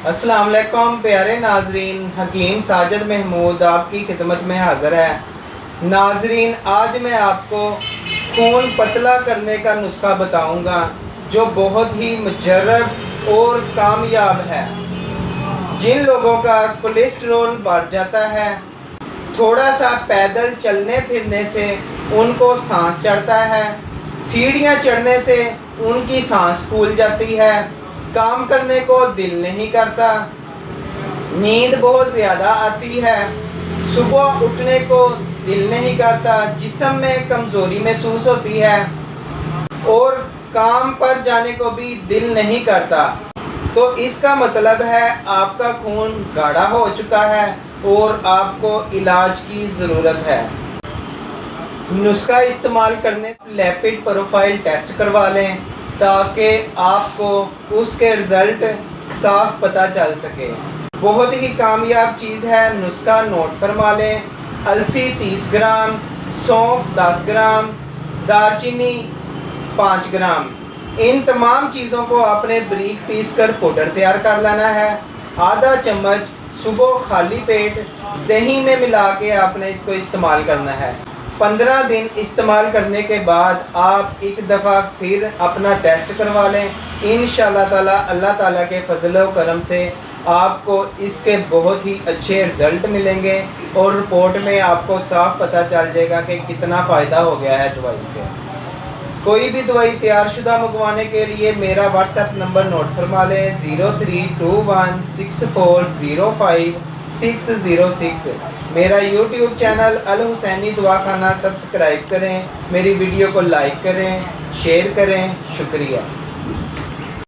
अस्सलाम वालेकुम प्यारे नाजरीन, हकीम साजिद महमूद आपकी खिदमत में हाज़िर है। नाजरीन, आज मैं आपको खून पतला करने का नुस्खा बताऊंगा जो बहुत ही मुजर्रब और कामयाब है। जिन लोगों का कोलेस्ट्रॉल बढ़ जाता है, थोड़ा सा पैदल चलने फिरने से उनको सांस चढ़ता है, सीढ़ियाँ चढ़ने से उनकी सांस फूल जाती है, काम करने को दिल नहीं करता, नींद बहुत ज़्यादा आती है, सुबह उठने को दिल नहीं करता, जिस्म में कमज़ोरी महसूस होती है और काम पर जाने को भी दिल नहीं करता, तो इसका मतलब है आपका खून गाढ़ा हो चुका है और आपको इलाज की ज़रूरत है। नुस्खा इस्तेमाल करने से लैपिड प्रोफाइल टेस्ट करवा लें ताकि आपको उसके रिज़ल्ट साफ पता चल सके। बहुत ही कामयाब चीज़ है, नुस्खा नोट फरमा लें। अलसी 30 ग्राम, सौंफ 10 ग्राम, दालचीनी 5 ग्राम, इन तमाम चीज़ों को आपने बारीक पीस कर पाउडर तैयार कर लेना है। आधा चम्मच सुबह खाली पेट दही में मिला के आपने इसको इस्तेमाल करना है। 15 दिन इस्तेमाल करने के बाद आप एक दफ़ा फिर अपना टेस्ट करवा लें। इंशाअल्लाह ताला अल्लाह ताला के फजल व करम से आपको इसके बहुत ही अच्छे रिज़ल्ट मिलेंगे और रिपोर्ट में आपको साफ पता चल जाएगा कि कितना फ़ायदा हो गया है दवाई से। कोई भी दवाई तैयार शुदा मंगवाने के लिए मेरा व्हाट्सएप नंबर नोट फरमा लें 03216405 मेरा यूट्यूब चैनल अल हुसैनी दवाखाना सब्सक्राइब करें, मेरी वीडियो को लाइक करें, शेयर करें। शुक्रिया।